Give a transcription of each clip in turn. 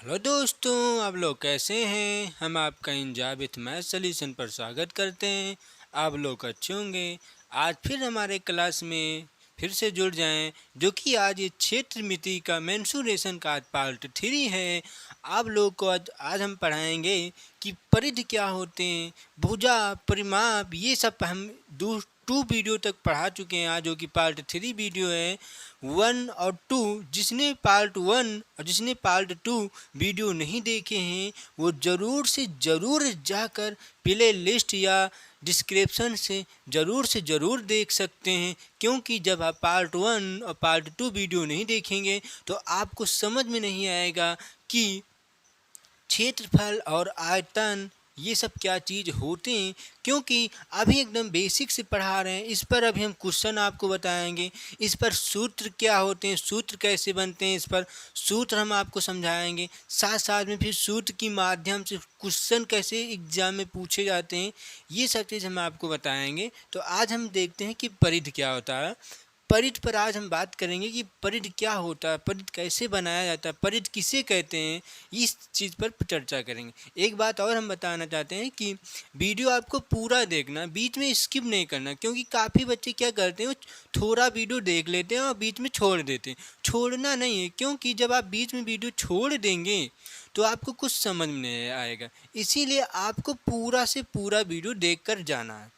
Hello दोस्तों, आप लोग कैसे हैं। हम आपका इंजॉय विथ मैथ सॉल्यूशन पर स्वागत करते हैं। आप लोग अच्छे होंगे। आज फिर हमारे क्लास में फिर से जुड़ जाएं, जो कि आज ये क्षेत्र मिति का मेंसुरेशन का आज पार्ट 3 है। आप लोग को आज हम पढ़ाएंगे कि परिधि क्या होते हैं, भुजा, परिमाप, ये सब हम 2 वीडियो तक पढ़ा चुके हैं आज, जो कि पार्ट 3 वीडियो है 1 और 2। जिसने पार्ट 1 और जिसने पार्ट 2 वीडियो नहीं देखे हैं वो ज़रूर से ज़रूर जाकर प्ले लिस्ट या डिस्क्रिप्शन से ज़रूर देख सकते हैं, क्योंकि जब आप पार्ट 1 और पार्ट 2 वीडियो नहीं देखेंगे तो आपको समझ में नहीं आएगा कि क्षेत्रफल और आयतन ये सब क्या चीज़ होते हैं। क्योंकि अभी एकदम बेसिक से पढ़ा रहे हैं, इस पर अभी हम क्वेश्चन आपको बताएंगे, इस पर सूत्र क्या होते हैं, सूत्र कैसे बनते हैं, इस पर सूत्र हम आपको समझाएंगे। साथ साथ में फिर सूत्र के माध्यम से क्वेश्चन कैसे एग्जाम में पूछे जाते हैं, ये सब चीज़ हम आपको बताएंगे। तो आज हम देखते हैं कि परिधि क्या होता है। परिधि पर आज हम बात करेंगे कि परिधि क्या होता है, परिधि कैसे बनाया जाता है, परिधि किसे कहते हैं, इस चीज़ पर चर्चा करेंगे। एक बात और हम बताना चाहते हैं कि वीडियो आपको पूरा देखना, बीच में स्किप नहीं करना, क्योंकि काफ़ी बच्चे क्या करते हैं, वो थोड़ा वीडियो देख लेते हैं और बीच में छोड़ देते हैं। छोड़ना नहीं है, क्योंकि जब आप बीच में वीडियो छोड़ देंगे तो आपको कुछ समझ में नहीं आएगा। इसीलिए आपको पूरा से पूरा वीडियो देख कर जाना है।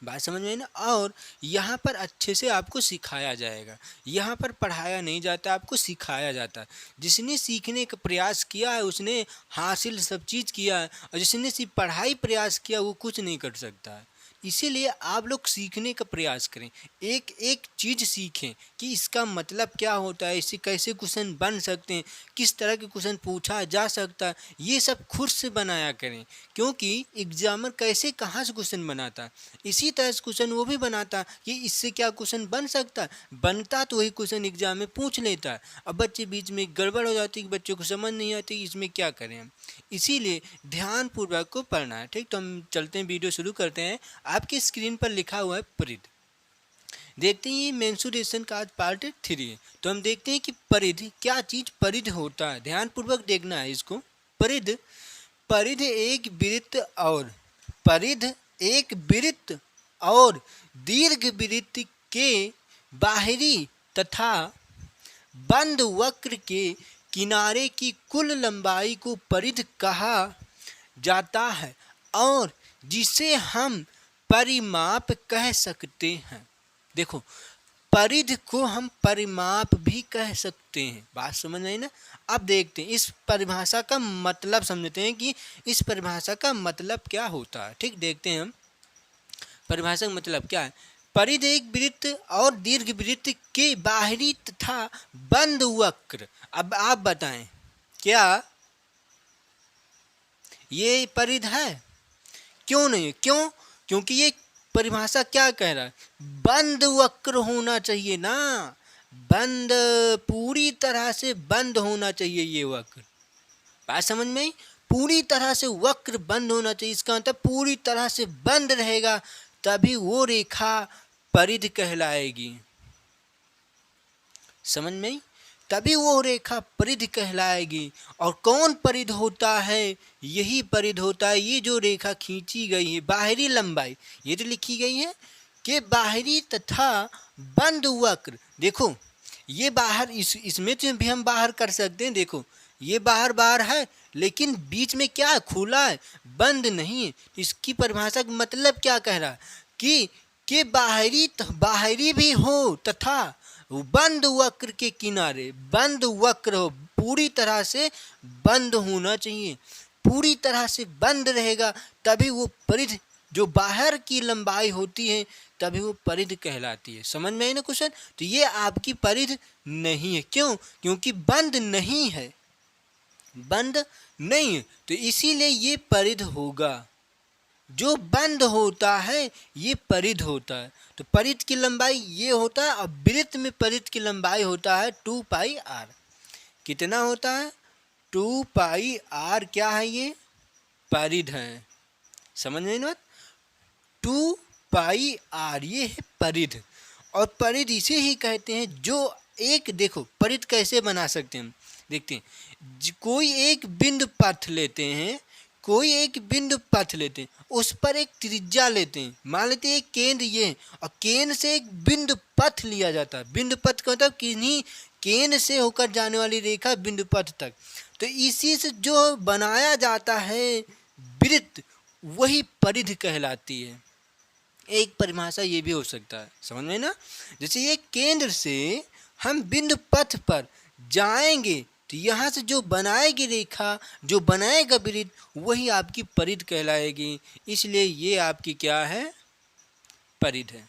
बात समझ में आई ना। और यहाँ पर अच्छे से आपको सिखाया जाएगा, यहाँ पर पढ़ाया नहीं जाता, आपको सिखाया जाता है। जिसने सीखने का प्रयास किया है उसने हासिल सब चीज़ किया है, और जिसने सिर्फ पढ़ाई प्रयास किया वो कुछ नहीं कर सकता है। इसीलिए आप लोग सीखने का प्रयास करें, एक एक चीज़ सीखें कि इसका मतलब क्या होता है, इससे कैसे क्वेश्चन बन सकते हैं, किस तरह के क्वेश्चन पूछा जा सकता है, ये सब खुद से बनाया करें। क्योंकि एग्जामर कैसे कहाँ से क्वेश्चन बनाता है, इसी तरह से क्वेश्चन वो भी बनाता कि इससे क्या क्वेश्चन बन सकता है, बनता तो वही क्वेश्चन एग्जाम में पूछ लेता है। अब बच्चे बीच में गड़बड़ हो जाती है कि बच्चों को समझ नहीं आती कि इसमें क्या करें हम। इसीलिए ध्यानपूर्वक को पढ़ना है। ठीक, तो हम चलते हैं, वीडियो शुरू करते हैं। आपकी स्क्रीन पर लिखा हुआ है परिधि। देखते हैं ये मेंसुरेशन का आज पार्ट 3 है। तो हम देखते हैं कि परिधि क्या चीज़ परिधि होता है। ध्यानपूर्वक देखना है इसको। परिधि परिधि एक वृत्त और परिधि एक वृत्त और दीर्घ वृत्त के बाहरी तथा बंद वक्र के किनारे की कुल लंबाई को परिधि कहा जाता है, और जिसे हम परिमाप कह सकते हैं। देखो, परिधि को हम परिमाप भी कह सकते हैं। बात समझ आई ना। अब देखते हैं इस परिभाषा का मतलब, समझते हैं कि इस परिभाषा का मतलब क्या होता है। ठीक, देखते हैं हम परिभाषा का मतलब क्या है। परिधि एक वृत्त और दीर्घ वृत्त के बाहरी तथा बंद वक्र। अब आप बताएं, क्या ये परिधि है? क्यों नहीं? क्यों? क्योंकि ये परिभाषा क्या कह रहा है, बंद वक्र होना चाहिए ना, बंद, पूरी तरह से बंद होना चाहिए ये वक्र। बात समझ में आई? पूरी तरह से वक्र बंद होना चाहिए, इसका मतलब पूरी तरह से बंद रहेगा, तभी वो रेखा परिधि कहलाएगी। समझ में आई? तभी वो रेखा परिधि कहलाएगी। और कौन परिधि होता है? यही परिधि होता है, ये जो रेखा खींची गई है, बाहरी लंबाई, ये तो लिखी गई है कि बाहरी तथा बंद वक्र। देखो, ये बाहर, इसमें तो भी हम बाहर कर सकते हैं। देखो, ये बाहर बाहर है, लेकिन बीच में क्या है, खुला है, बंद नहीं है। इसकी परिभाषा का मतलब क्या कह रहा है कि बाहरी भी हो तथा बंद वक्र के किनारे, बंद वक्र हो, पूरी तरह से बंद होना चाहिए। पूरी तरह से बंद रहेगा तभी वो परिधि, जो बाहर की लंबाई होती है, तभी वो परिधि कहलाती है। समझ में आई ना क्वेश्चन? तो ये आपकी परिधि नहीं है। क्यों? क्योंकि बंद नहीं है, बंद नहीं है, तो इसीलिए ये परिधि होगा। जो बंद होता है ये परिधि होता है। तो परिधि की लंबाई ये होता है, और वृत्त में परिधि की लंबाई होता है 2 पाई r। कितना होता है? 2 पाई r। क्या है ये? परिधि है। समझ में ना? 2 पाई r ये है परिधि। और परिधि इसे ही कहते हैं जो एक, देखो परिधि कैसे बना सकते हैं हम, देखते हैं, कोई एक बिंदु पथ लेते हैं, कोई एक बिंदु पथ लेते हैं, उस पर एक त्रिज्या लेते हैं, मान लेते हैं केंद्र ये है, और केंद्र से एक बिंदु पथ लिया जाता है। बिंदु पथ का मतलब किन्हीं केंद्र से होकर जाने वाली रेखा बिंदु पथ तक। तो इसी से जो बनाया जाता है वृत्त, वही परिधि कहलाती है। एक परिभाषा ये भी हो सकता है, समझ में ना। जैसे ये केंद्र से हम बिंदु पथ पर जाएंगे तो यहाँ से जो बनाएगी रेखा, जो बनाएगा वृत्त, वही आपकी परिधि कहलाएगी। इसलिए ये आपकी क्या है, परिधि है।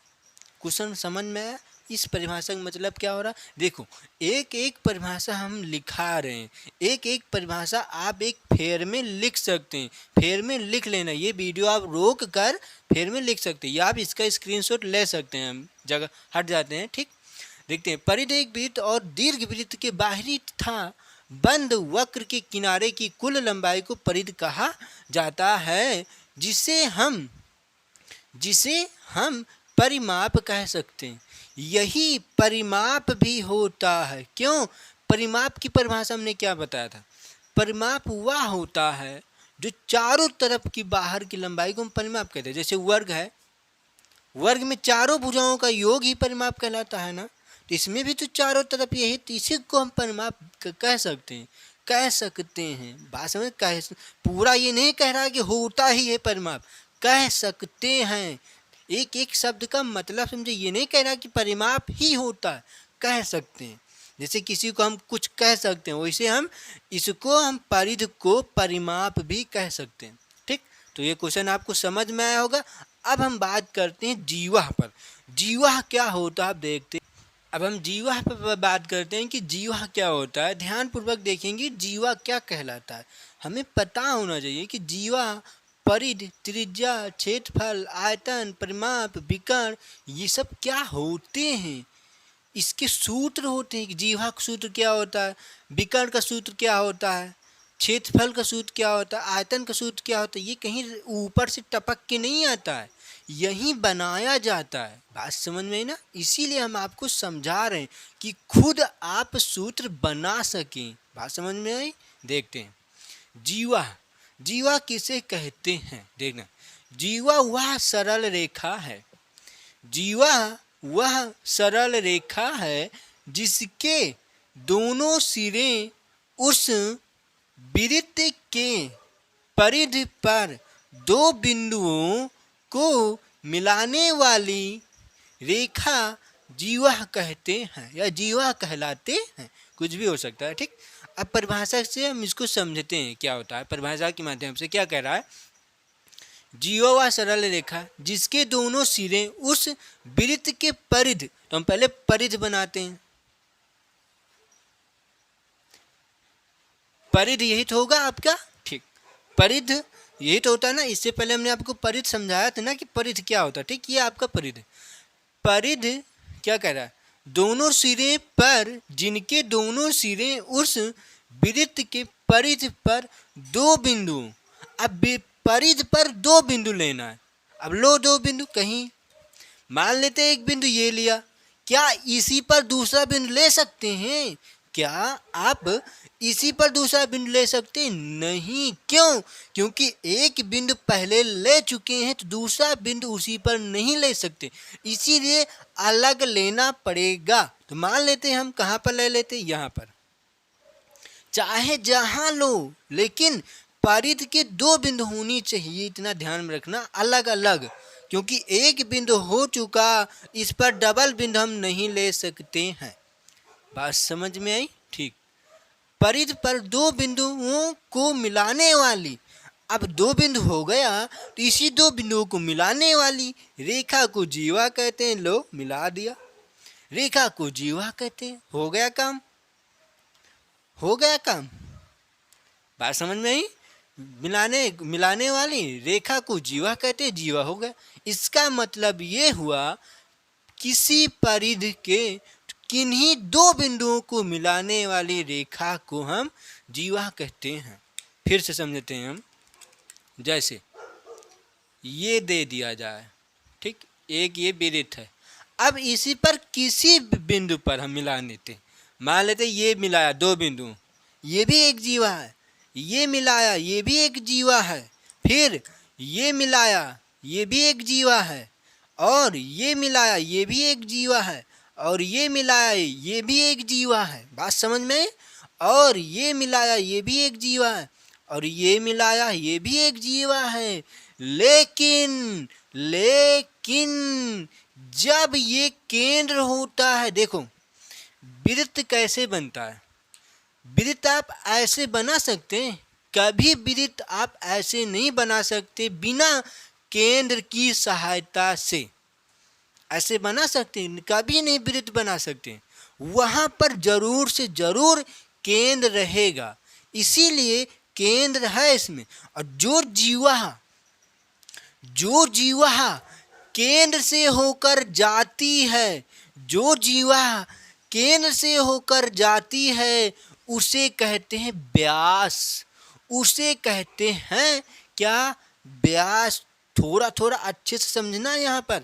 क्वेश्चन समझ में आया? इस परिभाषा का मतलब क्या हो रहा, देखो एक एक परिभाषा हम लिखा रहे हैं, एक एक परिभाषा आप एक फेर में लिख सकते हैं, फेर में लिख लेना। ये वीडियो आप रोक कर फेर में लिख सकते हैं, या आप इसका स्क्रीनशॉट ले सकते हैं। हम जगह हट जाते हैं, ठीक। देखते हैं, परिधि एक वृत्त और दीर्घ वृत्त के बाहरी तथा बंद वक्र के किनारे की कुल लंबाई को परिधि कहा जाता है, जिसे हम परिमाप कह सकते हैं। यही परिमाप भी होता है। क्यों? परिमाप की परिभाषा हमने क्या बताया था, परिमाप वह होता है जो चारों तरफ की बाहर की लंबाई को हम परिमाप कहते हैं। जैसे वर्ग है, वर्ग में चारों भुजाओं का योग ही परिमाप कहलाता है ना, तो इसमें भी तो चारों तरफ यही, तो इसी को हम परिमाप कह सकते हैं। भाषा में कह, पूरा ये नहीं कह रहा कि होता ही है परिमाप, कह सकते हैं। एक एक शब्द का मतलब समझे, ये नहीं कह रहा कि परिमाप ही होता है, कह सकते हैं। जैसे किसी को हम कुछ कह सकते हैं, वैसे हम इसको, हम परिधि को परिमाप भी कह सकते हैं, ठीक। तो ये क्वेश्चन आपको समझ में आया होगा। अब हम बात करते हैं जीवा पर। जीवा क्या होता है आप देखते हैं। अब हम जीवा पर बात करते हैं कि जीवा क्या होता है। ध्यानपूर्वक देखेंगे जीवा क्या कहलाता है। हमें पता होना चाहिए कि जीवा परिधि, त्रिज्या, क्षेत्रफल, आयतन, परिमाप, विकर्ण, ये सब क्या होते हैं, इसके सूत्र होते हैं कि जीवा का सूत्र क्या होता है, विकर्ण का सूत्र क्या होता है, क्षेत्रफल का सूत्र क्या होता है, आयतन का सूत्र क्या होता है। ये कहीं ऊपर से टपक के नहीं आता है, यही बनाया जाता है। बात समझ में आई ना। इसीलिए हम आपको समझा रहे हैं कि खुद आप सूत्र बना सकें। बात समझ में आई। देखते हैं, जीवा किसे कहते हैं। देखना, जीवा वह सरल रेखा है, जीवा वह सरल रेखा है जिसके दोनों सिरे उस वृत्त के परिधि पर दो बिंदुओं को मिलाने वाली रेखा जीवा कहते हैं या जीवा कहलाते हैं, कुछ भी हो सकता है, ठीक। अब परिभाषा से हम इसको समझते हैं क्या होता है। परिभाषा के माध्यम से क्या कह रहा है, जीवा वह सरल रेखा जिसके दोनों सिरे उस वृत्त के परिधि, तो हम पहले परिधि बनाते हैं, परिधि यही तो होगा आपका, ठीक। परिधि यही तो होता है ना। इससे पहले हमने आपको परिधि समझाया था ना कि परिधि क्या होता है, ठीक। ये आपका परिधि, परिधि क्या कह रहा है, दोनों सिरे पर, जिनके दोनों सिरे उस वृत्त के परिधि पर दो बिंदु, अब परिधि पर दो बिंदु लेना है। अब लो दो बिंदु, कहीं मान लेते एक बिंदु ये लिया, क्या इसी पर दूसरा बिंदु ले सकते हैं? क्या आप इसी पर दूसरा बिंदु ले सकते हैं? नहीं। क्यों? क्योंकि एक बिंदु पहले ले चुके हैं, तो दूसरा बिंदु उसी पर नहीं ले सकते, इसीलिए अलग लेना पड़ेगा। तो मान लेते हैं हम कहाँ पर ले लेते, यहाँ पर, चाहे जहाँ लो, लेकिन परिधि के दो बिंदु होनी चाहिए, इतना ध्यान में रखना, अलग अलग। क्योंकि एक बिंदु हो चुका, इस पर डबल बिंदु हम नहीं ले सकते हैं। बात समझ में आई, ठीक। परिधि पर दो बिंदुओं को मिलाने वाली, अब दो बिंदु हो गया, तो इसी दो बिंदुओं को मिलाने वाली रेखा को जीवा कहते हैं। लो मिला दिया, रेखा को जीवा कहते हैं। हो गया काम, हो गया काम। बात समझ में आई। मिलाने वाली रेखा को जीवा कहते हैं, जीवा हो गया। इसका मतलब ये हुआ किसी परिधि के किन्हीं दो बिंदुओं को मिलाने वाली रेखा को हम जीवा कहते हैं। फिर से समझते हैं हम, जैसे ये दे दिया जाए, ठीक, एक ये वृत्त है, अब इसी पर किसी बिंदु पर हम मिला लेते, मान लेते ये मिलाया दो बिंदु, ये भी एक जीवा है, ये मिलाया ये भी एक जीवा है, फिर ये मिलाया ये भी एक जीवा है, और ये मिलाया ये भी एक जीवा है, और ये मिलाया ये भी एक जीवा है। बात समझ में? और ये मिलाया ये भी एक जीवा है, और ये मिलाया ये भी एक जीवा है। लेकिन लेकिन जब ये केंद्र होता है, देखो वृत्त कैसे बनता है। वृत्त आप ऐसे बना सकते हैं, कभी वृत्त आप ऐसे नहीं बना सकते बिना केंद्र की सहायता से। ऐसे बना सकते हैं, कभी नहीं वृत्त बना सकते। वहां पर जरूर से जरूर केंद्र रहेगा, इसीलिए केंद्र है इसमें। और जो जीवा केंद्र से होकर जाती है, जो जीवा केंद्र से होकर जाती है, उसे कहते हैं व्यास। उसे कहते हैं क्या? व्यास। थोड़ा थोड़ा अच्छे से समझना यहाँ पर,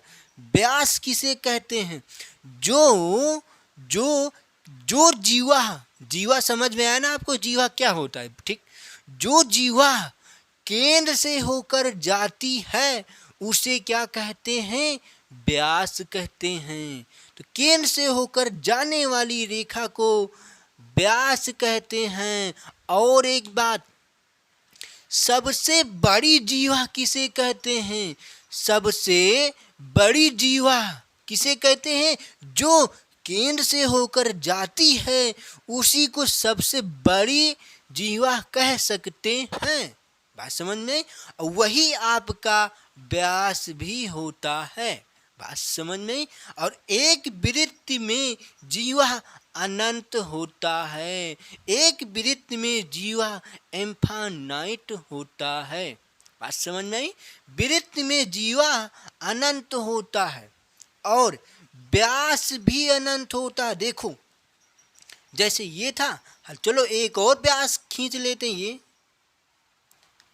व्यास किसे कहते हैं? जो जो जो जीवा समझ में आया ना आपको? जीवा क्या होता है? ठीक, जो जीवा केंद्र से होकर जाती है उसे क्या कहते हैं? व्यास कहते हैं। तो केंद्र से होकर जाने वाली रेखा को व्यास कहते हैं। और एक बात, सबसे बड़ी जीवा किसे कहते हैं? सबसे बड़ी जीवा किसे कहते हैं? जो केंद्र से होकर जाती है उसी को सबसे बड़ी जीवा कह सकते हैं। बात समझ में? वही आपका व्यास भी होता है। बात समझ में? और एक वृत्त में जीवा अनंत होता है, एक वृत्त में जीवा इनफाइनाइट होता है। बात समझ में आई? वृत्त में जीवा अनंत होता है और व्यास भी अनंत होता है। देखो जैसे ये था, चलो एक और व्यास खींच लेते हैं, ये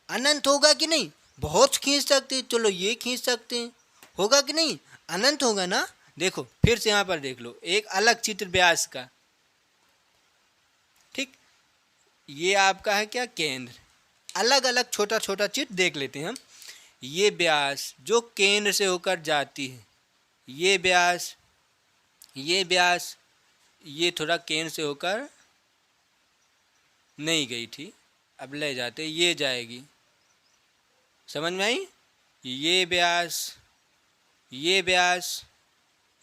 अनंत होगा कि नहीं? बहुत खींच सकते हैं, चलो ये खींच सकते हैं, होगा कि नहीं? अनंत होगा ना। देखो फिर से यहाँ पर देख लो एक अलग चित्र व्यास का। ठीक, ये आपका है क्या? केंद्र। अलग अलग छोटा छोटा चित्र देख लेते हैं हम। ये व्यास जो केंद्र से होकर जाती है, ये व्यास, ये व्यास, ये थोड़ा केंद्र से होकर नहीं गई थी, अब ले जाते ये जाएगी। समझ में आई? ये व्यास, ये व्यास,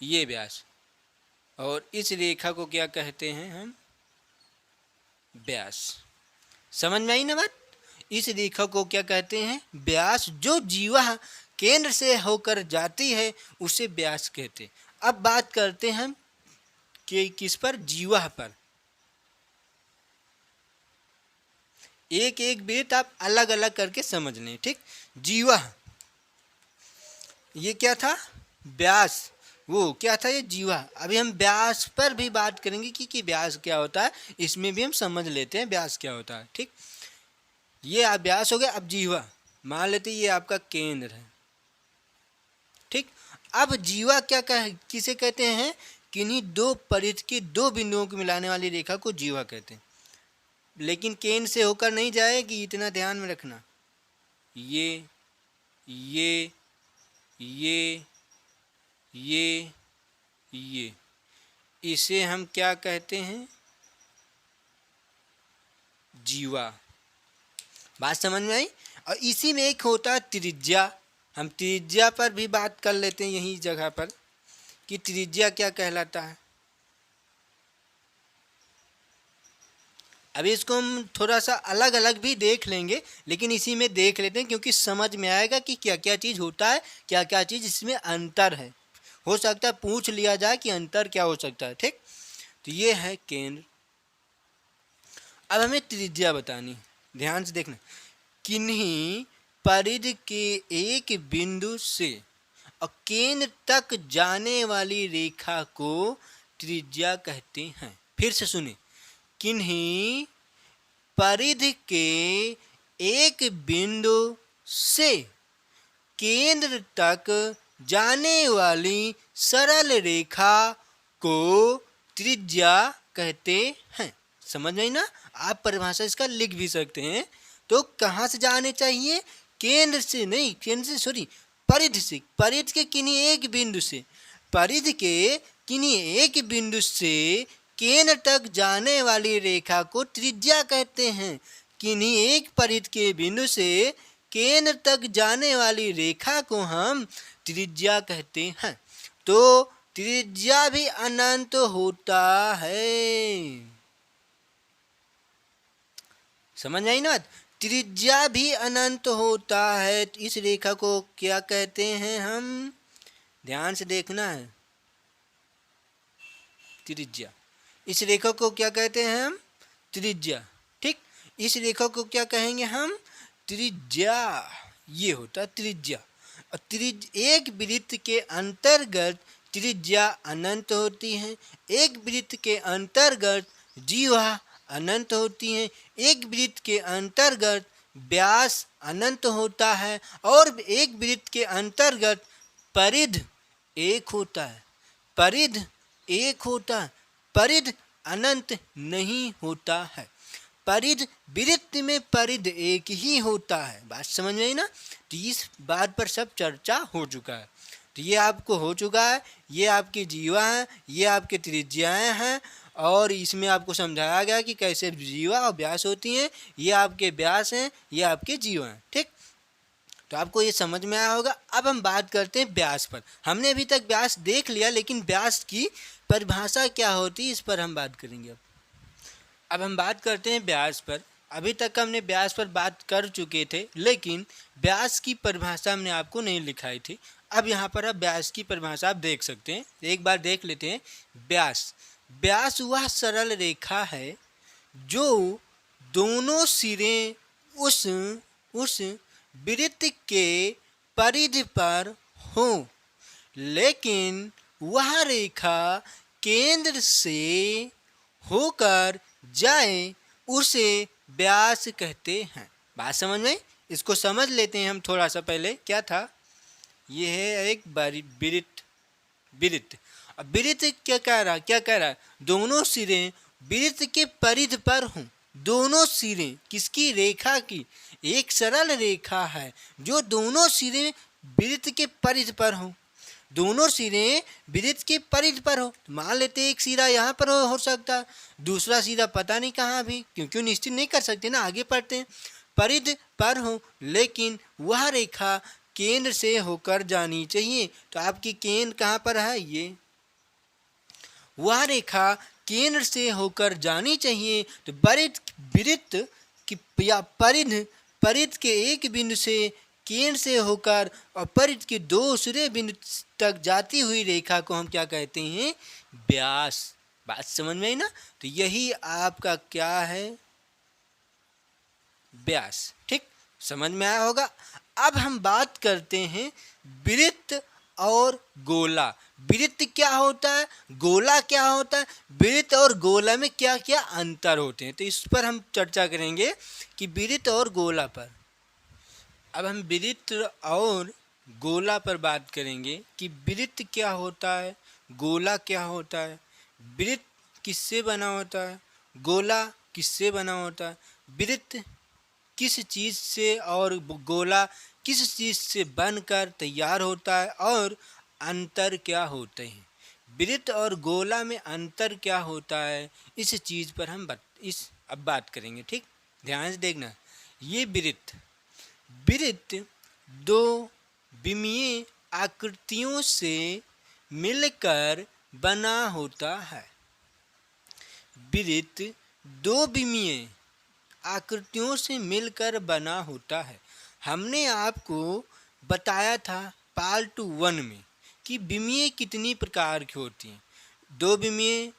ये व्यास, और इस रेखा को क्या कहते हैं हम? व्यास। समझ में आई ना बात? इस रेखा को क्या कहते हैं? व्यास। जो जीवा केंद्र से होकर जाती है उसे व्यास कहते हैं। अब बात करते हैं हम कि किस पर? जीवा पर। एक एक वृत्त आप अलग अलग करके समझ लें। ठीक, जीवा ये क्या था? व्यास। वो क्या था? ये जीवा। अभी हम व्यास पर भी बात करेंगे कि व्यास क्या होता है, इसमें भी हम समझ लेते हैं व्यास क्या होता है। ठीक, ये आप व्यास हो गया। अब जीवा मान लेते ये आपका केंद्र है। ठीक, अब जीवा क्या किसे कहते हैं? किन्हीं दो परिध के दो बिंदुओं को मिलाने वाली रेखा को जीवा कहते हैं। लेकिन केंद्र से होकर नहीं जाएगी, इतना ध्यान में रखना। ये ये ये ये इसे हम क्या कहते हैं? जीवा। बात समझ में आई? और इसी में एक होता है त्रिज्या। हम त्रिज्या पर भी बात कर लेते हैं यही जगह पर कि त्रिज्या क्या कहलाता है। अभी इसको हम थोड़ा सा अलग अलग भी देख लेंगे, लेकिन इसी में देख लेते हैं क्योंकि समझ में आएगा कि क्या क्या चीज़ होता है, क्या क्या चीज़ इसमें अंतर है। हो सकता है पूछ लिया जाए कि अंतर क्या हो सकता है। ठीक, तो ये है केंद्र। अब हमें त्रिज्या बतानी, ध्यान से देखना। किन्हीं परिधि के एक बिंदु से और केंद्र तक जाने वाली रेखा को त्रिज्या कहते हैं। फिर से सुने, किन्हीं परिधि के एक बिंदु से केंद्र तक जाने वाली सरल रेखा को त्रिज्या कहते हैं। समझ में ना? आप परिभाषा इसका लिख भी सकते हैं। तो कहाँ से जाने चाहिए? केंद्र से नहीं, केंद्र से सॉरी, परिधि से, परिधि के किन्हीं एक बिंदु से, परिधि के किन्हीं एक बिंदु से केंद्र तक जाने वाली रेखा को त्रिज्या कहते हैं। किन्हीं एक परिधि के बिंदु से केंद्र तक जाने वाली रेखा को हम त्रिज्या कहते हैं। तो त्रिज्या भी अनंत होता है। समझ आई ना? त्रिज्या भी अनंत होता है। इस रेखा को क्या कहते हैं हम? ध्यान से देखना है। त्रिज्या, इस रेखा को क्या कहते हैं हम? त्रिज्या। ठीक, इस रेखा को क्या कहेंगे हम? त्रिज्या। ये होता त्रिज्या। और एक वृत्त के अंतर्गत त्रिज्या अनंत होती है, एक वृत्त के अंतर्गत जीवा अनंत होती है, एक वृत्त के अंतर्गत व्यास अनंत होता है, और एक वृत्त के अंतर्गत परिधि एक होता है। परिधि एक होता है, परिधि अनंत नहीं होता है। परिधि वृत्त में परिधि एक ही होता है। बात समझ में आई ना? तो इस बात पर सब चर्चा हो चुका है। तो ये आपको हो चुका है, ये आपकी जीवा हैं, ये आपके त्रिज्याएं हैं, और इसमें आपको समझाया गया कि कैसे जीवा और व्यास होती हैं। ये आपके व्यास हैं, ये आपके जीवा हैं। ठीक, तो आपको ये समझ में आया होगा। अब हम बात करते हैं व्यास पर। हमने अभी तक व्यास देख लिया, लेकिन व्यास की परिभाषा क्या होती है इस पर हम बात करेंगे। अब हम बात करते हैं व्यास पर। अभी तक हमने व्यास पर बात कर चुके थे, लेकिन व्यास की परिभाषा हमने आपको नहीं लिखाई थी। अब यहाँ पर आप व्यास की परिभाषा आप देख सकते हैं। एक बार देख लेते हैं। व्यास, व्यास वह सरल रेखा है जो दोनों सिरे उस वृत्त के परिधि पर हो, लेकिन वह रेखा केंद्र से होकर जाए, उसे व्यास कहते हैं। बात समझ में? इसको समझ लेते हैं हम थोड़ा सा। पहले क्या था? ये है एक वृत्त। वृत्त, अब वृत्त क्या कह रहा है? दोनों सिरे वृत्त के परिधि पर हों। दोनों सिरे किसकी? रेखा की। एक सरल रेखा है जो दोनों सिरे वृत्त के परिधि पर हों। दोनों सिरे वृत्त के परिधि पर हो। मान लेते एक सिरा यहाँ पर हो सकता, दूसरा सिरा पता नहीं कहाँ भी, क्योंकि निश्चित नहीं कर सकते ना। आगे पढ़ते हैं। परिधि पर हो, लेकिन वह रेखा केंद्र से होकर जानी चाहिए। तो आपकी केंद्र कहाँ पर है? ये वह रेखा केंद्र से होकर जानी चाहिए। तो वृत्त की या परिधि के एक बिंदु से केंद्र से होकर और परिधि के दूसरे बिंदु तक जाती हुई रेखा को हम क्या कहते हैं? व्यास। बात समझ में आई ना? तो यही आपका क्या है? व्यास। ठीक, समझ में आया होगा। अब हम बात करते हैं वृत्त और गोला। वृत्त क्या होता है, गोला क्या होता है, वृत्त और गोला में क्या क्या अंतर होते हैं, तो इस पर हम चर्चा करेंगे कि वृत्त और गोला पर। अब हम वृत्त और गोला पर बात करेंगे कि वृत्त क्या होता है, गोला क्या होता है, वृत्त किससे बना होता है, गोला किससे बना होता है, वृत्त किस चीज़ से और गोला किस चीज़ से बनकर तैयार होता है, और अंतर क्या होते हैं। वृत्त और गोला में अंतर क्या होता है, इस चीज़ पर हम अब बात करेंगे। ठीक, ध्यान से देखना। ये वृत्त दो विमीय आकृतियों से मिलकर बना होता है। वृत्त दो विमीय आकृतियों से मिलकर बना होता है। हमने आपको बताया था पार्ट 1 में कि विमीय कितनी प्रकार की होती हैं। दो विमीय,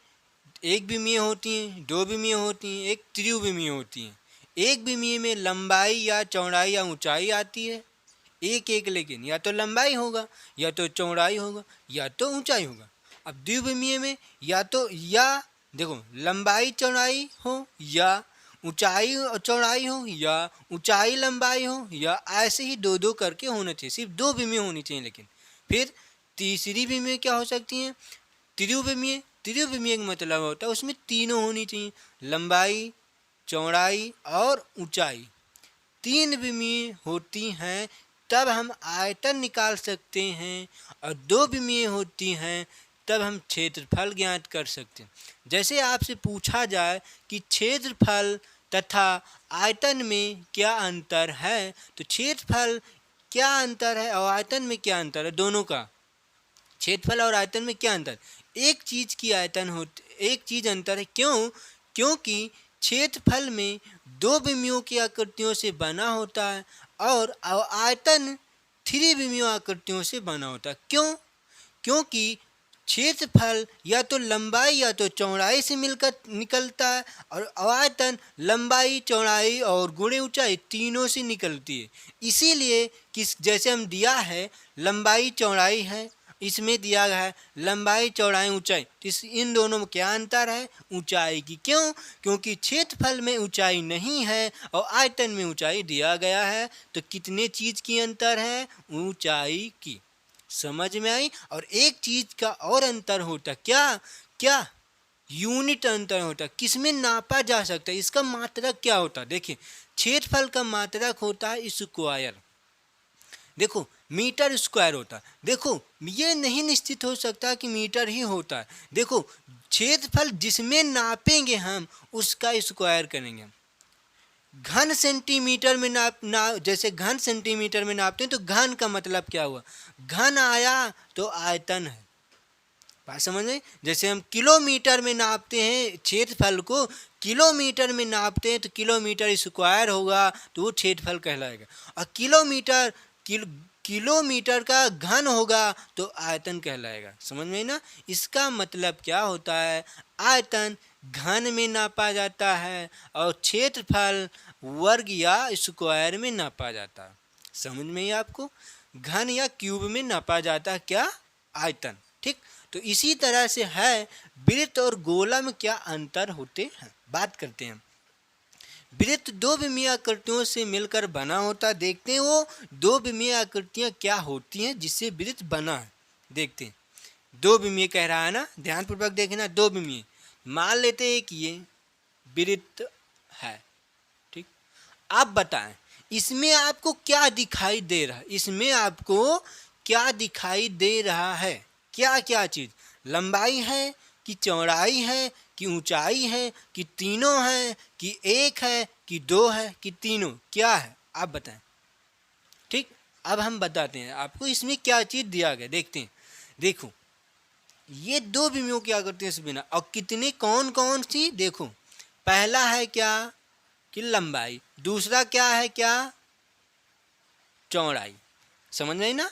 एक विमीय होती हैं, दो विमीय होती हैं, एक त्रिविमीय होती हैं। एक विमीय में लंबाई या चौड़ाई या ऊंचाई आती है, एक लेकिन या तो लंबाई होगा, या तो चौड़ाई होगा, या तो ऊंचाई होगा। अब द्विविमीय में या तो देखो लंबाई चौड़ाई हो, या ऊंचाई और चौड़ाई हो, या ऊंचाई लंबाई हो, या ऐसे ही दो करके होना चाहिए। सिर्फ दो विमीय होनी चाहिए। लेकिन फिर तीसरी विमीय क्या हो सकती है? त्रिविमीय। त्रिविमीय का मतलब होता है उसमें तीनों होनी चाहिए, लंबाई चौड़ाई और ऊंचाई तीन विमीय होती हैं तब हम आयतन निकाल सकते हैं, और दो विमीय होती हैं तब हम क्षेत्रफल ज्ञात कर सकते हैं। जैसे आपसे पूछा जाए कि क्षेत्रफल तथा आयतन में क्या अंतर है, तो क्षेत्रफल क्या अंतर है और आयतन में क्या अंतर है, दोनों का क्षेत्रफल और आयतन में क्या अंतर, एक चीज की आयतन होती, एक चीज अंतर है। क्यों? क्योंकि क्षेत्रफल में दो विमीयों की आकृतियों से बना होता है और आयतन थ्री विमीय आकृतियों से बना होता है। क्यों? क्योंकि क्षेत्रफल या तो लंबाई या तो चौड़ाई से मिलकर निकलता है और आयतन लंबाई चौड़ाई और गुणे ऊंचाई तीनों से निकलती है। इसीलिए जैसे हम दिया है लंबाई चौड़ाई है, इसमें दिया गया है लंबाई चौड़ाई ऊंचाई, तो इन दोनों में क्या अंतर है, ऊंचाई की। क्यों? क्योंकि क्षेत्रफल में ऊंचाई नहीं है और आयतन में ऊंचाई दिया गया है, तो कितने चीज की अंतर है, ऊंचाई की। समझ में आई? और एक चीज का और अंतर होता, क्या क्या यूनिट अंतर होता, किसमें नापा जा सकता है, इसका मात्रक क्या होता। देखिए क्षेत्रफल का मात्रक होता है स्क्वायर, देखो मीटर स्क्वायर होता है। देखो ये नहीं निश्चित हो सकता कि मीटर ही होता है, देखो क्षेत्रफल जिसमें नापेंगे हम उसका स्क्वायर करेंगे। घन सेंटीमीटर में जैसे घन सेंटीमीटर में नापते हैं तो घन का मतलब क्या हुआ, घन आया तो आयतन है, बात समझ में। जैसे हम किलोमीटर में नापते हैं क्षेत्रफल को, किलोमीटर में नापते हैं तो किलोमीटर स्क्वायर होगा तो वो क्षेत्रफल कहलाएगा, और किलोमीटर का घन होगा तो आयतन कहलाएगा। समझ में ना? इसका मतलब क्या होता है, आयतन घन में नापा जाता है और क्षेत्रफल वर्ग या स्क्वायर में नापा जाता है। समझ में ही आपको, घन या क्यूब में नापा जाता है क्या, आयतन। ठीक, तो इसी तरह से है वृत्त और गोला में क्या अंतर होते हैं, बात करते हैं। वृत्त दो विमीय आकृतियों से मिलकर बना होता है, देखते हैं वो दो विमीय आकृतियां क्या होती हैं जिससे वृत्त बना है। देखते हैं, दो विमीय कह रहा है ना, ध्यान पूर्वक देखना, दो विमीय। मान लेते हैं कि ये वृत्त है, ठीक। आप बताएं इसमें आपको क्या दिखाई दे रहा है, इसमें आपको क्या दिखाई दे रहा है, क्या क्या चीज, लंबाई है कि चौड़ाई है कि ऊंचाई है कि तीनों है कि एक है कि दो है कि तीनों, क्या है आप बताएं। ठीक, अब हम बताते हैं आपको इसमें क्या चीज दिया गया। देखते हैं, देखो ये दो विमीयों की आकृतियों से बिना, और कितने कौन कौन सी, देखो पहला है क्या कि लंबाई, दूसरा क्या है, क्या चौड़ाई। समझ में ना,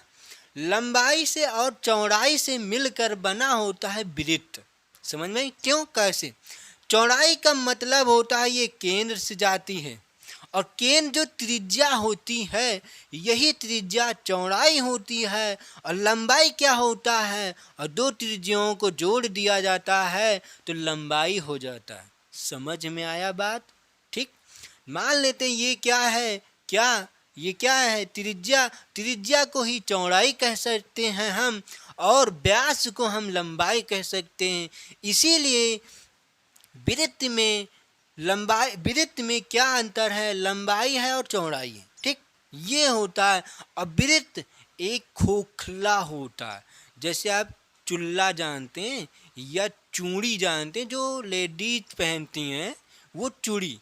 लंबाई से और चौड़ाई से मिलकर बना होता है वृत्त। समझ में? क्यों, कैसे? चौड़ाई का मतलब होता है ये केंद्र से जाती है, और केंद्र जो त्रिज्या होती है यही त्रिज्या चौड़ाई होती है, और लंबाई क्या होता है, और दो त्रिज्याओं को जोड़ दिया जाता है तो लंबाई हो जाता है। समझ में आया बात? ठीक, मान लेते हैं ये क्या है, क्या ये क्या है, त्रिज्या, त्रिज्या को ही चौड़ाई कह सकते हैं हम, और व्यास को हम लंबाई कह सकते हैं। इसीलिए वृत्त में लंबाई, वृत्त में क्या अंतर है, लंबाई है और चौड़ाई है। ठीक, ये होता है। अब वृत्त एक खोखला होता है, जैसे आप चुल्ला जानते हैं या चूड़ी जानते हैं, जो लेडीज पहनती हैं वो चूड़ी,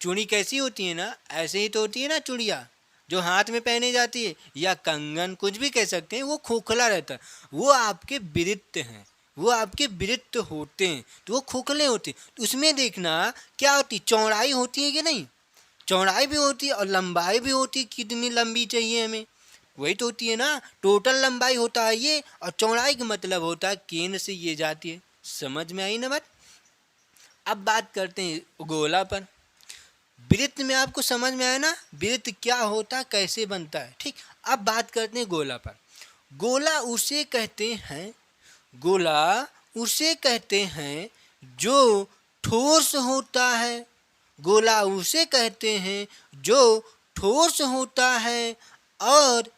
चूड़ी कैसी होती है ना, ऐसे ही तो होती है ना चूड़िया जो हाथ में पहने जाती है, या कंगन, कुछ भी कह सकते हैं, वो खोखला रहता है, वो आपके वृत्त हैं, वो आपके वृत्त होते हैं, तो वो खोखले होते हैं। तो उसमें देखना क्या होती, चौड़ाई होती है कि नहीं, चौड़ाई भी होती है और लंबाई भी होती है, कितनी लंबी चाहिए हमें, वही तो होती है ना, टोटल लंबाई होता है ये, और चौड़ाई का मतलब होता है केंद्र से ये जाती है। समझ में आई ना बात? अब बात करते हैं गोला पर। वृत्त में आपको समझ में आया ना, वृत्त क्या होता, कैसे बनता है। ठीक, अब बात करते हैं गोला पर। गोला उसे कहते हैं, गोला उसे कहते हैं जो ठोस होता है, गोला उसे कहते हैं जो ठोस होता है और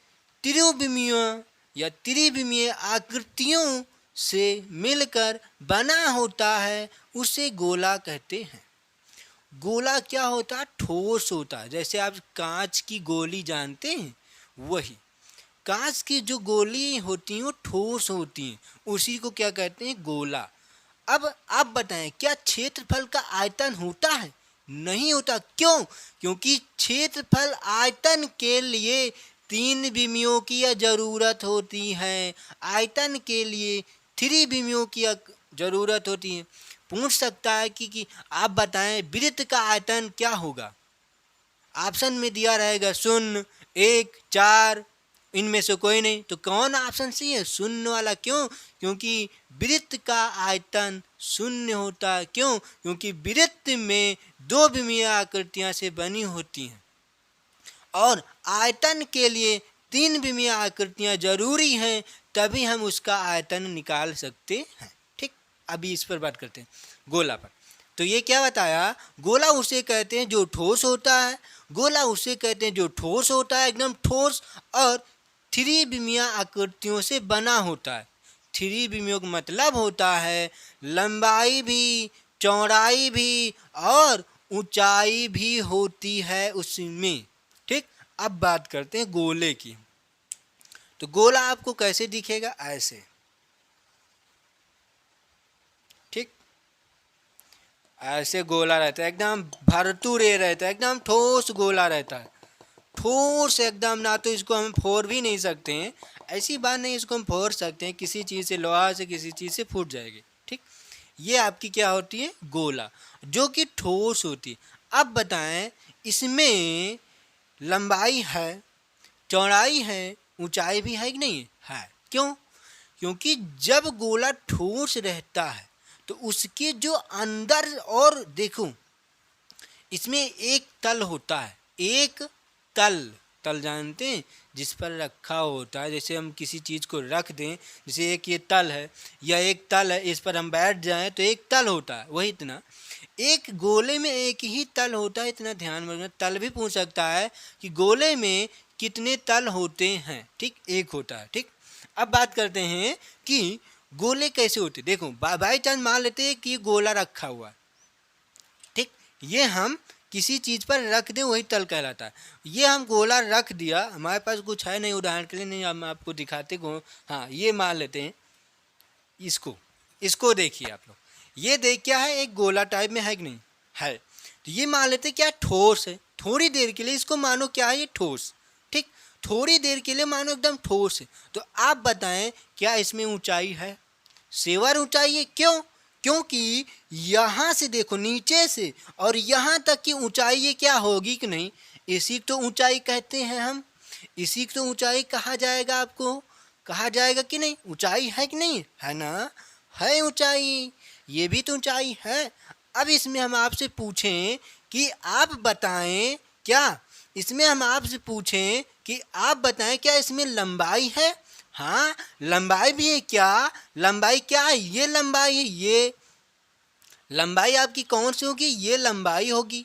त्रिविमीय या त्रिविमीय आकृतियों से मिलकर बना होता है, उसे गोला कहते हैं। गोला क्या होता है, ठोस होता है। जैसे आप कांच की गोली जानते हैं, वही कांच की जो गोली होती हैं वो ठोस होती हैं, उसी को क्या कहते हैं, गोला। अब आप बताएं, क्या क्षेत्रफल का आयतन होता है? नहीं होता। क्यों? क्योंकि क्षेत्रफल आयतन के लिए तीन विमियों की जरूरत होती है। आयतन के लिए थ्री विमियों की जरूरत होती है। पूछ सकता है कि आप बताएं वृत्त का आयतन क्या होगा। ऑप्शन में दिया रहेगा शून्य, एक, चार, इनमें से कोई नहीं। तो कौन ऑप्शन सही है? शून्य वाला। क्यों? क्योंकि वृत्त का आयतन शून्य होता है। क्यों? क्योंकि वृत्त में दो विमीय आकृतियां से बनी होती हैं और आयतन के लिए तीन विमीय आकृतियां जरूरी हैं, तभी हम उसका आयतन निकाल सकते हैं। ठीक, अभी इस पर बात करते हैं, गोला पर। तो ये क्या बताया, गोला उसे कहते हैं जो ठोस होता है। गोला उसे कहते हैं जो ठोस होता है, एकदम ठोस, और थ्री विमीय आकृतियों से बना होता है। थ्री विमीयों का मतलब होता है लंबाई भी, चौड़ाई भी और ऊंचाई भी होती है उसमें। ठीक, अब बात करते हैं गोले की। तो गोला आपको कैसे दिखेगा? ऐसे। ठीक, ऐसे गोला रहता है, एकदम भरतूरे रहता है, एकदम ठोस गोला रहता है, ठोस एकदम। ना तो इसको हम फोड़ भी नहीं सकते हैं, ऐसी बात नहीं इसको हम फोड़ सकते हैं, किसी चीज़ से, लोहा से, किसी चीज़ से फूट जाएगी। ठीक, ये आपकी क्या होती है, गोला, जो कि ठोस होती है। अब बताएं, इसमें लंबाई है, चौड़ाई है, ऊंचाई भी है कि नहीं है? क्यों? क्योंकि जब गोला ठोस रहता है तो उसके जो अंदर, और देखो इसमें एक तल होता है, एक तल, तल जानते हैं, जिस पर रखा होता है। जैसे हम किसी चीज़ को रख दें, जैसे एक ये तल है या एक तल है, इस पर हम बैठ जाएं तो एक तल होता है, वही इतना। एक गोले में एक ही तल होता है, इतना ध्यान में रखना। तल भी पूछ सकता है कि गोले में कितने तल होते हैं। ठीक, एक होता है। ठीक, अब बात करते हैं कि गोले कैसे होते। देखो बाई चांस मान लेते हैं कि गोला रखा हुआ है। ठीक, ये हम किसी चीज़ पर रख दें, वही तल कहलाता है। ये हम गोला रख दिया, हमारे पास कुछ है नहीं, उदाहरण के लिए नहीं, हम आपको दिखाते गो। हाँ, ये मान लेते हैं, इसको इसको देखिए आप लोग, ये देख क्या है, एक गोला टाइप में है कि नहीं है। तो ये मान लेते क्या, ठोस है। थोड़ी देर के लिए इसको मानो क्या है, ये ठोस। ठीक, थोड़ी देर के लिए मानो एकदम ठोस है। तो आप बताएं क्या इसमें ऊंचाई है? सेवर ऊंचाई है। क्यों? क्योंकि यहाँ से देखो, नीचे से और यहाँ तक की ऊंचाई ये क्या होगी कि नहीं, इसी तो ऊंचाई कहते हैं हम। इसी तो ऊंचाई कहा जाएगा, आपको कहा जाएगा कि नहीं? ऊंचाई है कि नहीं है ना? है ऊंचाई, ये भी तो ऊंचाई है। अब इसमें हम आपसे पूछें कि आप बताएं, क्या इसमें हम आपसे पूछें कि आप बताएं क्या इसमें लंबाई है? हाँ, लंबाई भी है। क्या लंबाई, क्या है, ये लंबाई है। ये लंबाई आपकी कौन सी होगी? ये लंबाई होगी।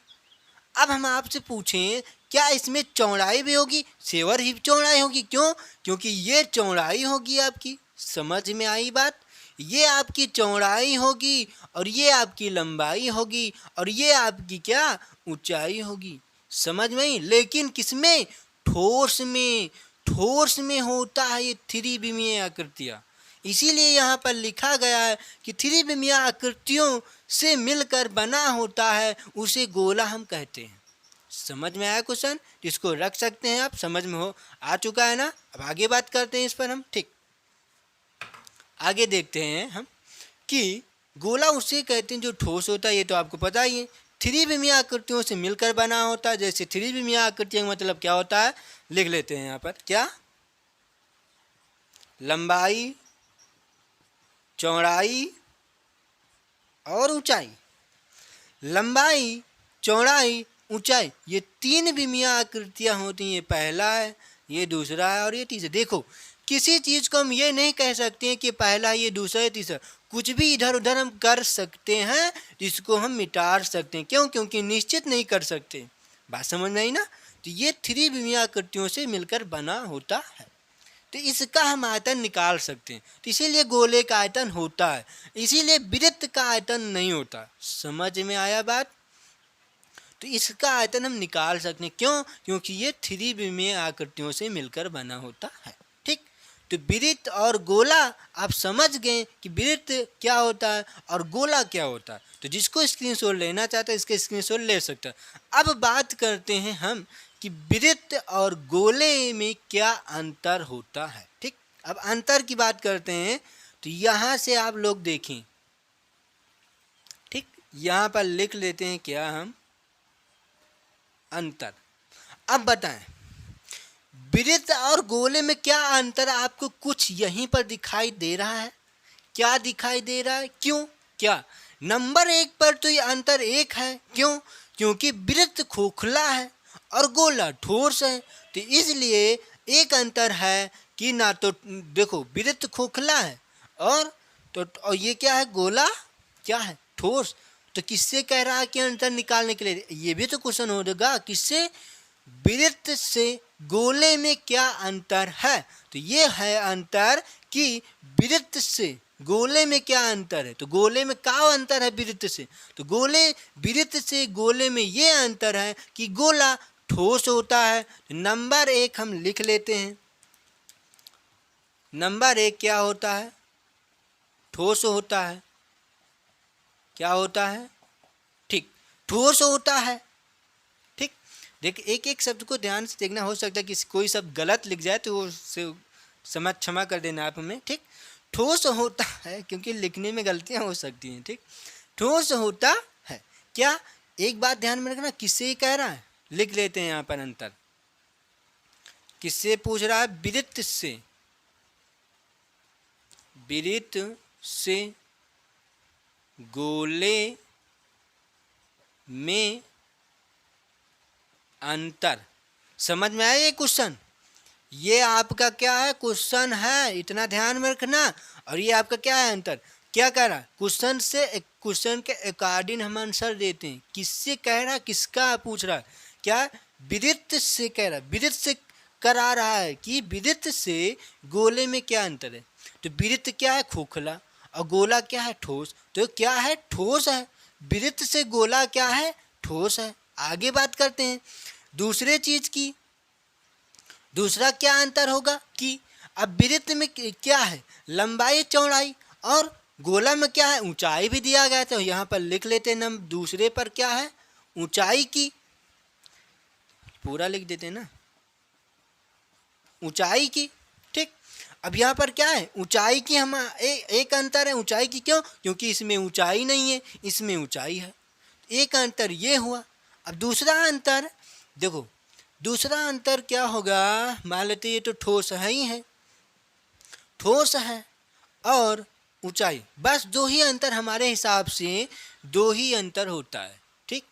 अब हम आपसे पूछें क्या इसमें चौड़ाई भी होगी? सेवर ही चौड़ाई होगी। क्यों? क्योंकि ये चौड़ाई होगी आपकी। समझ में आई बात? ये आपकी चौड़ाई होगी और ये आपकी लंबाई होगी और ये आपकी क्या, ऊंचाई होगी। समझ में आई? लेकिन किसमें? ठोस में। ठोस में होता है ये थ्री विमीय आकृतियाँ। इसीलिए यहाँ पर लिखा गया है कि थ्री विमीय आकृतियों से मिलकर बना होता है, उसे गोला हम कहते हैं। समझ में आया क्वेश्चन? इसको रख सकते हैं आप, समझ में हो आ चुका है ना? अब आगे बात करते हैं इस पर हम। ठीक, आगे देखते हैं हम कि गोला उसे कहते हैं जो ठोस होता है, ये तो आपको पता ही है। थ्री विमीय आकृतियों से मिलकर बना होता है। जैसे थ्री विमीय आकृतियों का मतलब क्या होता है, लिख लेते हैं यहाँ पर। क्या? लंबाई, चौड़ाई और ऊंचाई। लंबाई, चौड़ाई, ऊंचाई, ये तीन विमीय आकृतियां होती हैं। ये पहला है, ये दूसरा है और ये तीसरा। देखो, किसी चीज़ को हम ये नहीं कह सकते हैं कि पहला, ये दूसरा, ये तीसरा। कुछ भी इधर उधर हम कर सकते हैं, जिसको हम मिटा सकते हैं। क्यों? क्योंकि निश्चित नहीं कर सकते। बात समझ में आई ना? तो ये थ्री विमीय आकृतियों से मिलकर बना होता है, तो इसका हम आयतन निकाल सकते हैं। तो इसीलिए गोले का आयतन होता है, इसीलिए वृत्त का आयतन नहीं होता। समझ में आया बात? तो इसका आयतन हम निकाल सकते हैं। क्यों? क्योंकि ये 3 आकृतियों से मिलकर बना होता है। ठीक, तो वृत्त और गोला आप समझ गए कि वृत्त क्या होता है और गोला क्या होता है। तो जिसको स्क्रीनशॉट लेना चाहता है इसके स्क्रीनशॉट ले सकता है। अब बात करते हैं हम कि वृत्त और गोले में क्या अंतर होता है। ठीक, अब अंतर की बात करते हैं तो यहाँ से आप लोग देखें। ठीक, यहाँ पर लिख लेते हैं क्या हम, अंतर। अब बताएं वृत्त और गोले में क्या अंतर है। आपको कुछ यहीं पर दिखाई दे रहा है? क्या दिखाई दे रहा है? क्यों? क्या नंबर 1 पर तो ये अंतर 1 है। क्यों? क्योंकि वृत्त खोखला है और गोला ठोस है। तो इसलिए एक अंतर है कि ना तो देखो वृत्त खोखला है और ये क्या है, गोला क्या है, ठोस। तो किससे कह रहा है कि अंतर निकालने के लिए? ये भी तो क्वेश्चन होगा, किससे? वृत्त से गोले में क्या अंतर है। तो ये है अंतर कि वृत्त से गोले में क्या अंतर है। तो गोले में क्या अंतर है वृत्त से? तो वृत्त से गोले में ये अंतर है कि गोला ठोस होता है। तो नंबर 1 हम लिख लेते हैं। नंबर 1 क्या होता है? ठोस होता है। क्या होता है? ठीक, ठोस होता है। ठीक, देखिए एक एक शब्द को ध्यान से देखना। हो सकता है कि कोई शब्द गलत लिख जाए तो उससे समझ क्षमा कर देना आप हमें। ठीक, ठोस होता है क्योंकि लिखने में गलतियां हो सकती हैं। ठीक, ठोस होता है। क्या, एक बात ध्यान में रखना, किससे कह रहा है? लिख लेते हैं यहाँ पर अंतर। किससे पूछ रहा है? वृत्त से। वृत्त से गोले में अंतर। समझ में आया ये क्वेश्चन? ये आपका क्या है, क्वेश्चन है, इतना ध्यान में रखना। और ये आपका क्या है, अंतर। क्या कह रहा है? क्वेश्चन के अकॉर्डिंग हम आंसर देते हैं। किससे कह रहा है, किसका पूछ रहा है? क्या, वृत्त से कह रहा है। वृत्त से करा रहा है कि वृत्त से गोले में क्या अंतर है। तो वृत्त क्या है, खोखला, और गोला क्या है, ठोस। तो क्या है, ठोस है। वृत्त से गोला क्या है, ठोस है। आगे बात करते हैं दूसरे चीज की। दूसरा क्या अंतर होगा कि अब वृत्त में क्या है, लंबाई चौड़ाई, और गोला में क्या है, ऊंचाई भी दिया गया। तो यहाँ पर लिख लेते हैं हम दूसरे पर क्या है, ऊंचाई की। पूरा लिख देते हैं ना, ऊंचाई की। ठीक, अब यहाँ पर क्या है, ऊंचाई की। हम एक अंतर है ऊंचाई की। क्यों? क्योंकि इसमें ऊंचाई नहीं है, इसमें ऊंचाई है। एक अंतर ये हुआ। अब दूसरा अंतर देखो, दूसरा अंतर क्या होगा। मान लेते ये तो ठोस है ही है, ठोस है और ऊंचाई, बस दो ही अंतर हमारे हिसाब से, दो ही अंतर होता है। ठीक,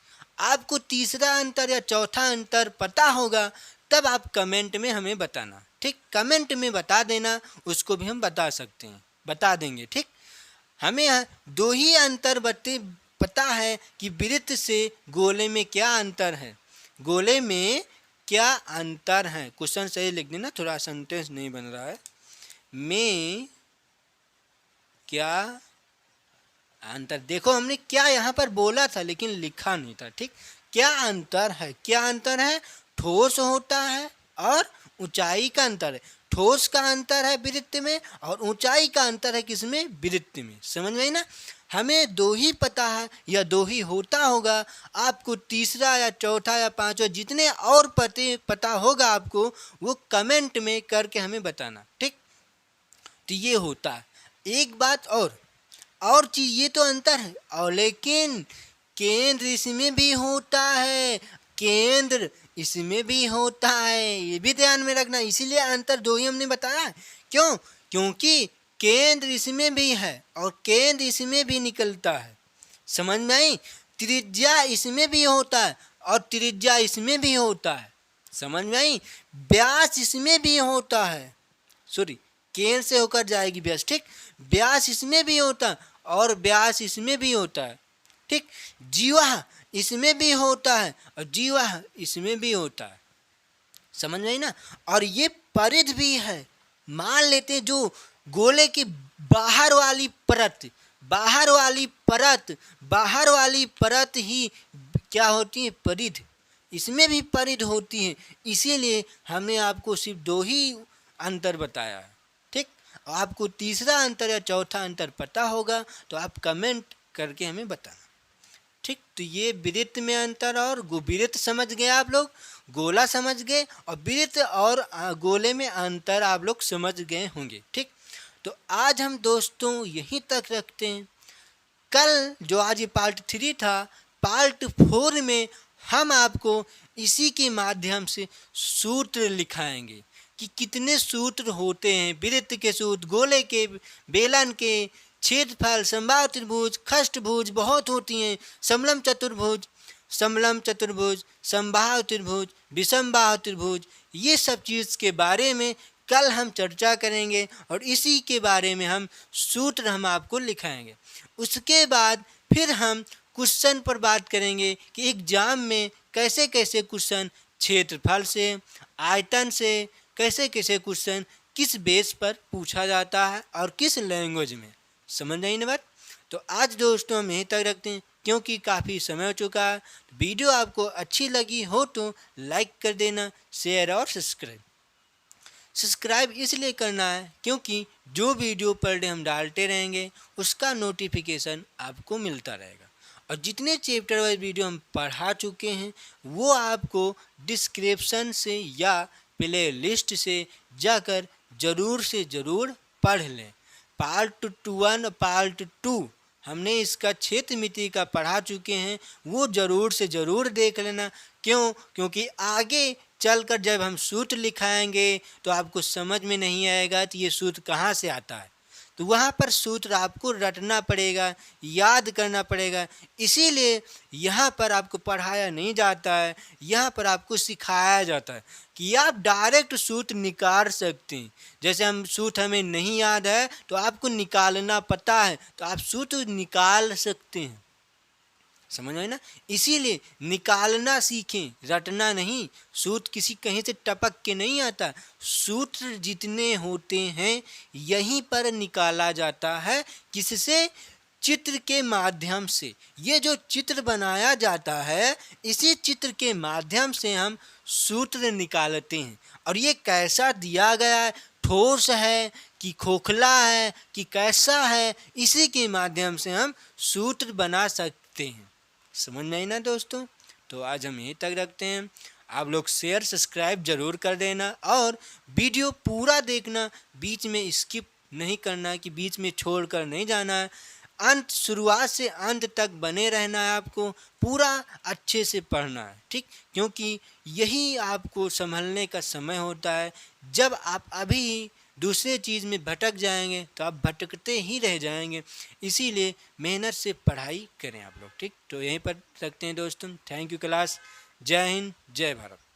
आपको तीसरा अंतर या चौथा अंतर पता होगा तब आप कमेंट में हमें बताना। ठीक, कमेंट में बता देना, उसको भी हम बता सकते हैं, बता देंगे। ठीक, हमें दो ही अंतर पता है कि वृत्त से गोले में क्या अंतर है। गोले में क्या अंतर है, क्वेश्चन सही लिख देना, थोड़ा सेंटेंस नहीं बन रहा है। में क्या अंतर, देखो हमने क्या यहाँ पर बोला था लेकिन लिखा नहीं था। ठीक, क्या अंतर है, क्या अंतर है, ठोस होता है और ऊंचाई का अंतर है। ठोस का अंतर है वृत्त में और ऊंचाई का अंतर है किसमें, वृत्त में। समझ में आई ना? हमें दो ही पता है या दो ही होता होगा। आपको तीसरा या चौथा या पांचवा जितने और पता होगा आपको, वो कमेंट में करके हमें बताना। ठीक, तो ये होता है। एक बात और चीज, ये तो अंतर है, और लेकिन केंद्र इसमें भी होता है, केंद्र इसमें भी होता है, ये भी ध्यान में रखना। इसीलिए अंतर दो ही हमने बताया। क्यों? क्योंकि केंद्र इसमें भी है और केंद्र इसमें भी निकलता है। समझ में आई? त्रिज्या इसमें भी होता है और त्रिज्या इसमें भी होता है। समझ में आई? व्यास इसमें भी होता है, सॉरी केंद्र से होकर जाएगी व्यास। ठीक, व्यास इसमें भी होता है और व्यास इसमें भी होता है। ठीक, जीवा इसमें भी होता है और जीवा इसमें भी होता है। समझ में आई ना? और ये परिध भी है। मान लेते हैं जो गोले की बाहर वाली परत ही क्या होती है, परिध। इसमें भी परिध होती है, इसीलिए हमने आपको सिर्फ 2 ही अंतर बताया है। ठीक, आपको तीसरा अंतर या चौथा अंतर पता होगा तो आप कमेंट करके हमें बताना। ठीक, तो ये वृत्त में अंतर और वृत्त समझ गए आप लोग, गोला समझ गए, और वृत्त और गोले में अंतर आप लोग समझ गए होंगे। ठीक, तो आज हम दोस्तों यहीं तक रखते हैं। कल जो आज ये पार्ट 3 था, पार्ट 4 में हम आपको इसी के माध्यम से सूत्र लिखाएंगे कि कितने सूत्र होते हैं, वृत्त के सूत्र, गोले के, बेलन के, छेदफल, समबाहु त्रिभुज, खष्टभुज बहुत होती हैं, समलम चतुर्भुज, समबाहु त्रिभुज, विषमबाहु त्रिभुज, ये सब चीज़ के बारे में कल हम चर्चा करेंगे और इसी के बारे में हम सूत्र हम आपको लिखाएंगे। उसके बाद फिर हम क्वेश्चन पर बात करेंगे कि एग्जाम में कैसे कैसे क्वेश्चन क्षेत्रफल से, आयतन से, कैसे कैसे क्वेश्चन किस बेस पर पूछा जाता है और किस लैंग्वेज में। समझ नहीं ना बात? तो आज दोस्तों हम यहीं तक रखते हैं क्योंकि काफ़ी समय हो चुका है। वीडियो आपको अच्छी लगी हो तो लाइक कर देना, शेयर और सब्सक्राइब इसलिए करना है क्योंकि जो वीडियो पर डे हम डालते रहेंगे उसका नोटिफिकेशन आपको मिलता रहेगा। और जितने चैप्टर वाइज वीडियो हम पढ़ा चुके हैं वो आपको डिस्क्रिप्शन से या प्ले लिस्ट से जाकर ज़रूर से ज़रूर पढ़ लें। पार्ट 1 पार्ट 2 हमने इसका क्षेत्र मिति का पढ़ा चुके हैं, वो ज़रूर से ज़रूर देख लेना। क्योंकि आगे चलकर जब हम सूत्र लिखाएंगे तो आपको समझ में नहीं आएगा तो ये सूत्र कहाँ से आता है, तो वहाँ पर सूत्र आपको रटना पड़ेगा, याद करना पड़ेगा। इसीलिए यहाँ पर आपको पढ़ाया नहीं जाता है, यहाँ पर आपको सिखाया जाता है कि आप डायरेक्ट सूत्र निकाल सकते हैं। जैसे हम सूत्र हमें नहीं याद है तो आपको निकालना पता है तो आप सूत्र निकाल सकते हैं। समझ आए ना? इसीलिए निकालना सीखें, रटना नहीं। सूत्र किसी कहीं से टपक के नहीं आता, सूत्र जितने होते हैं यहीं पर निकाला जाता है। किससे? चित्र के माध्यम से। ये जो चित्र बनाया जाता है इसी चित्र के माध्यम से हम सूत्र निकालते हैं। और ये कैसा दिया गया है, ठोस है कि खोखला है कि कैसा है, इसी के माध्यम से हम सूत्र बना सकते हैं। समझ नहीं ना दोस्तों? तो आज हम यहीं तक रखते हैं। आप लोग शेयर सब्सक्राइब ज़रूर कर देना और वीडियो पूरा देखना, बीच में स्किप नहीं करना कि बीच में छोड़कर नहीं जाना है। अंत शुरुआत से अंत तक बने रहना है, आपको पूरा अच्छे से पढ़ना है। ठीक, क्योंकि यही आपको संभलने का समय होता है। जब आप अभी दूसरे चीज़ में भटक जाएंगे तो आप भटकते ही रह जाएंगे। इसीलिए मेहनत से पढ़ाई करें आप लोग। ठीक, तो यहीं पर रखते हैं दोस्तों। Thank you class. जय हिंद, जय भारत।